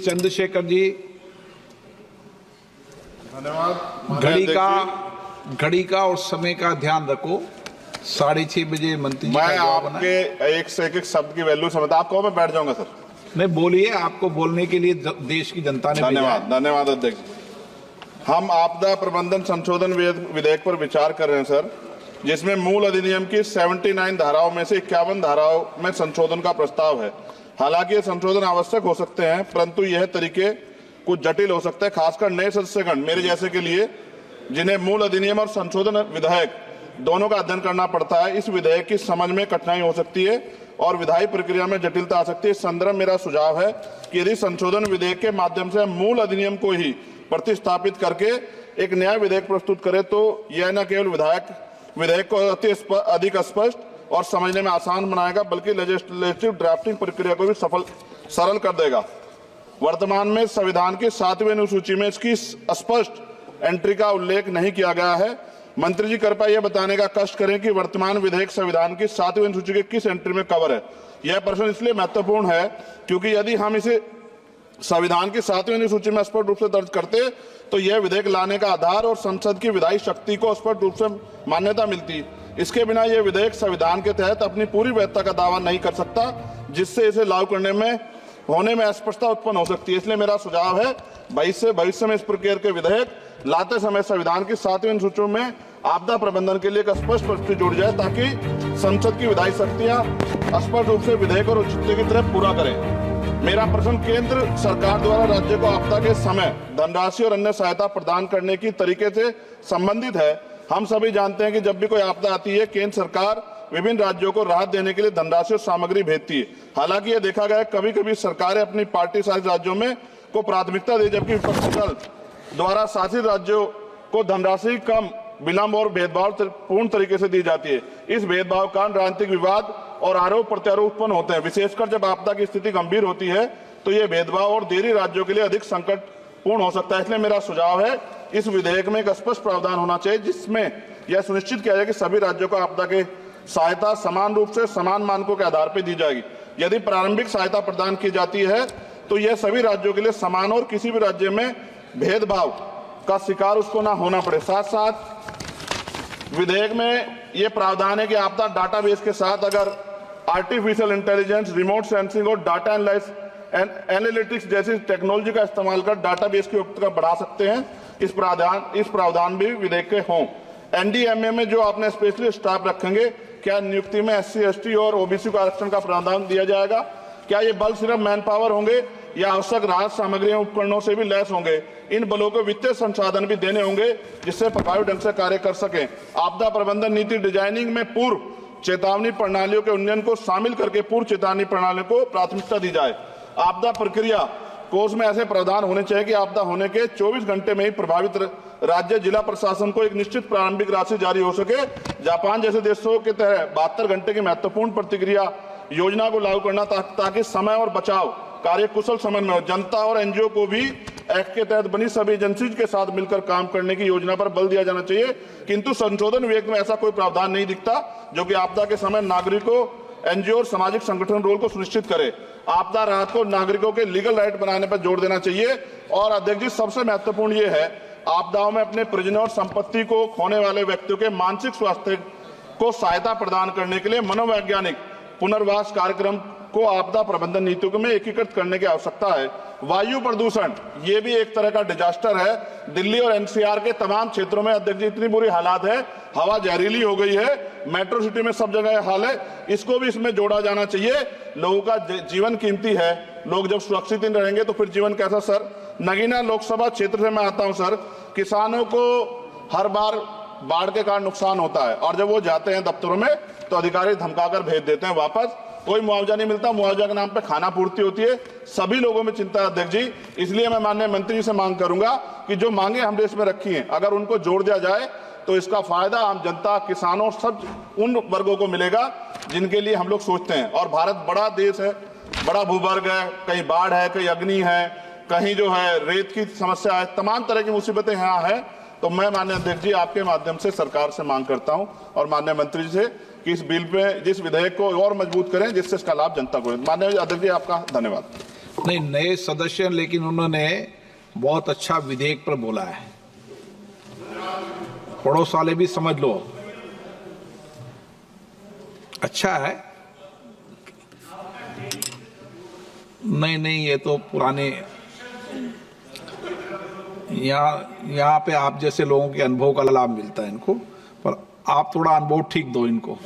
चंद्रशेखर जी, धन्यवाद। घड़ी का और समय का ध्यान रखो। 6:30 बजे मंत्री जी मैं का जवाब आपके एक से एक शब्द की वैल्यू समझता, आप कहो मैं बैठ जाऊंगा सर। नहीं बोलिए, आपको बोलने के लिए देश की जनता ने धन्यवाद। धन्यवाद अध्यक्ष। हम आपदा प्रबंधन संशोधन विधेयक पर विचार कर रहे हैं सर, जिसमें मूल अधिनियम की 79 धाराओं में से 51 धाराओं में संशोधन का प्रस्ताव है। हालांकि ये संशोधन आवश्यक हो सकते हैं, परंतु यह तरीके कुछ जटिल हो सकते हैं, खासकर नए सदस्यगण मेरे जैसे के लिए, जिन्हें मूल अधिनियम और संशोधन विधेयक दोनों का अध्ययन करना पड़ता है। इस विधेयक की समझ में कठिनाई हो सकती है और विधायी प्रक्रिया में जटिलता आ सकती है। इस संदर्भ मेरा सुझाव है कि यदि संशोधन विधेयक के माध्यम से मूल अधिनियम को ही प्रतिस्थापित करके एक नया विधेयक प्रस्तुत करे, तो यह न केवल विधेयक को अधिक स्पष्ट और समझने में आसान बनाएगा, बल्कि लेजिस्लेटिव ड्राफ्टिंग प्रक्रिया को भी सरल कर देगा। वर्तमान में संविधान की 7वीं अनुसूची में इसकी स्पष्ट एंट्री का उल्लेख नहीं किया गया है। मंत्री जी कृपया यह बताने का कष्ट करें कि वर्तमान विधेयक संविधान की 7वीं अनुसूची के किस एंट्री में कवर है। यह प्रश्न इसलिए महत्वपूर्ण है क्योंकि यदि हम इसे संविधान की 7वीं अनुसूची में स्पष्ट रूप से दर्ज करते तो यह विधेयक लाने का आधार और संसद की विधायी शक्ति को स्पष्ट रूप से मान्यता मिलती। इसके बिना यह विधेयक संविधान के तहत अपनी पूरी वैधता का दावा नहीं कर सकता, जिससे इसे लागू करने में होने में अस्पष्टता उत्पन्न हो सकती है। इसलिए मेरा सुझाव है भविष्य में इस प्रकार के विधेयक लाते समय संविधान की 7वीं अनुसूची में आपदा प्रबंधन के लिए एक स्पष्ट प्रविष्टि जोड़ी जाए, ताकि संसद की विधायी शक्तियां स्पष्ट रूप से विधेयक और औचित्य की तरफ पूरा करें। मेरा प्रश्न केंद्र सरकार द्वारा राज्य को आपदा के समय धनराशि और अन्य सहायता प्रदान करने की तरीके से संबंधित है। हम सभी जानते हैं कि जब भी कोई आपदा आती है, केंद्र सरकार विभिन्न राज्यों को राहत देने के लिए धनराशि और सामग्री भेजती है। हालांकि यह देखा गया कभी कभी सरकारें अपनी पार्टी शासित राज्यों में को प्राथमिकता दी, जबकि विपक्षी दल द्वारा शासित राज्यों को धनराशि कम, विलंब और भेदभाव पूर्ण तरीके से दी जाती है। इस भेदभाव का राजनीतिक विवाद और आरोप प्रत्यारोप उत्पन्न होते हैं। विशेषकर जब आपदा की स्थिति गंभीर होती है तो ये भेदभाव और देरी राज्यों के लिए अधिक संकटपूर्ण हो सकता है। इसलिए मेरा सुझाव है इस विधेयक में एक स्पष्ट प्रावधान होना चाहिए, जिसमें यह सुनिश्चित किया जाए कि सभी राज्यों को आपदा के सहायता समान रूप से समान मानकों के आधार पर दी जाएगी। यदि प्रारंभिक सहायता प्रदान की जाती है तो यह सभी राज्यों के लिए समान और किसी भी राज्य में भेदभाव का शिकार उसको ना होना पड़े। साथ साथ विधेयक में यह प्रावधान है कि आपदा डाटाबेस के साथ अगर आर्टिफिशियल इंटेलिजेंस, रिमोट सेंसिंग और डाटा एनालिटिक्स जैसी टेक्नोलॉजी का इस्तेमाल कर डाटाबेस की उपयुक्तता बढ़ा सकते हैं। इस प्रावधान भी विधेयक के हों। एनडीएमए में जो आपने स्पेशलिस्ट स्टाफ रखेंगे, क्या नियुक्ति में SC, ST और OBC को आरक्षण का प्रावधान दिया जाएगा? क्या ये बल सिर्फ मैन पावर होंगे या आवश्यक राहत सामग्री उपकरणों से भी लैस होंगे? इन बलों को वित्तीय संसाधन भी देने होंगे जिससे प्रभावी ढंग से कार्य कर सकें। आपदा प्रबंधन नीति डिजाइनिंग में पूर्व चेतावनी प्रणालियों के उन्नयन को शामिल करके पूर्व चेतावनी प्रणालियों को प्राथमिकता दी जाए। आपदा प्रक्रिया कोष में ऐसे प्रावधान होने चाहिए कि आपदा होने के 24 घंटे में ही प्रभावित राज्य जिला प्रशासन को एक निश्चित प्रारंभिक राशि जारी हो सके। जापान जैसे देशों के तहत 72 घंटे की महत्वपूर्ण प्रतिक्रिया योजना को लागू करना, ताकि समय और बचाव कार्य कुशल समन्वय में हो। जनता और NGO को भी एक्ट के तहत बनी सभी एजेंसीज के साथ मिलकर काम करने की योजना पर बल दिया जाना चाहिए, किंतु संशोधन विधेयक में ऐसा कोई प्रावधान नहीं दिखता जो कि आपदा के समय नागरिकों, NGO और सामाजिक संगठन रोल को सुनिश्चित करे। आपदा राहत को नागरिकों के लीगल राइट बनाने पर जोर देना चाहिए। और अध्यक्ष जी, सबसे महत्वपूर्ण ये है, आपदाओं में अपने परिजनों और संपत्ति को खोने वाले व्यक्तियों के मानसिक स्वास्थ्य को सहायता प्रदान करने के लिए मनोवैज्ञानिक पुनर्वास कार्यक्रम को आपदा प्रबंधन नीतियों में एकीकृत करने की आवश्यकता है। वायु प्रदूषण ये भी एक तरह का डिजास्टर है। दिल्ली और NCR के तमाम क्षेत्रों में अध्यक्ष जी इतनी बुरी हालात है, हवा जहरीली हो गई है, मेट्रो सिटी में सब जगह हाल है। इसको भी इसमें जोड़ा जाना चाहिए। लोगों का जीवन कीमती है, लोग जब सुरक्षित नहीं रहेंगे तो फिर जीवन कैसा? सर, नगीना लोकसभा क्षेत्र से मैं आता हूं सर। किसानों को हर बार बाढ़ के कारण नुकसान होता है और जब वो जाते हैं दफ्तरों में तो अधिकारी धमकाकर भेज देते हैं वापस, कोई मुआवजा नहीं मिलता। मुआवजा के नाम पे खाना पूर्ति होती है। सभी लोगों में चिंता है अध्यक्ष जी। इसलिए मैं माननीय मंत्री जी से मांग करूंगा कि जो मांगे हम देश में रखी हैं, अगर उनको जोड़ दिया जाए तो इसका फायदा आम जनता, किसानों, सब उन वर्गों को मिलेगा जिनके लिए हम लोग सोचते हैं। और भारत बड़ा देश है, बड़ा भूवर्ग है, कहीं बाढ़ है, कहीं अग्नि है, कहीं जो है रेत की समस्या है, तमाम तरह की मुसीबतें यहाँ है। तो मैं माननीय अध्यक्ष जी आपके माध्यम से सरकार से मांग करता हूं और माननीय मंत्री जी से कि इस बिल पे, जिस विधेयक को और मजबूत करें जिससे इसका लाभ जनता को। माननीय अध्यक्ष जी आपका धन्यवाद। नहीं, नए सदस्य, लेकिन उन्होंने बहुत अच्छा विधेयक पर बोला है। पड़ोस वाले भी समझ लो, अच्छा है। नहीं, ये तो पुराने, यहाँ पे आप जैसे लोगों के अनुभव का लाभ मिलता है इनको, पर आप थोड़ा अनुभव ठीक दो इनको।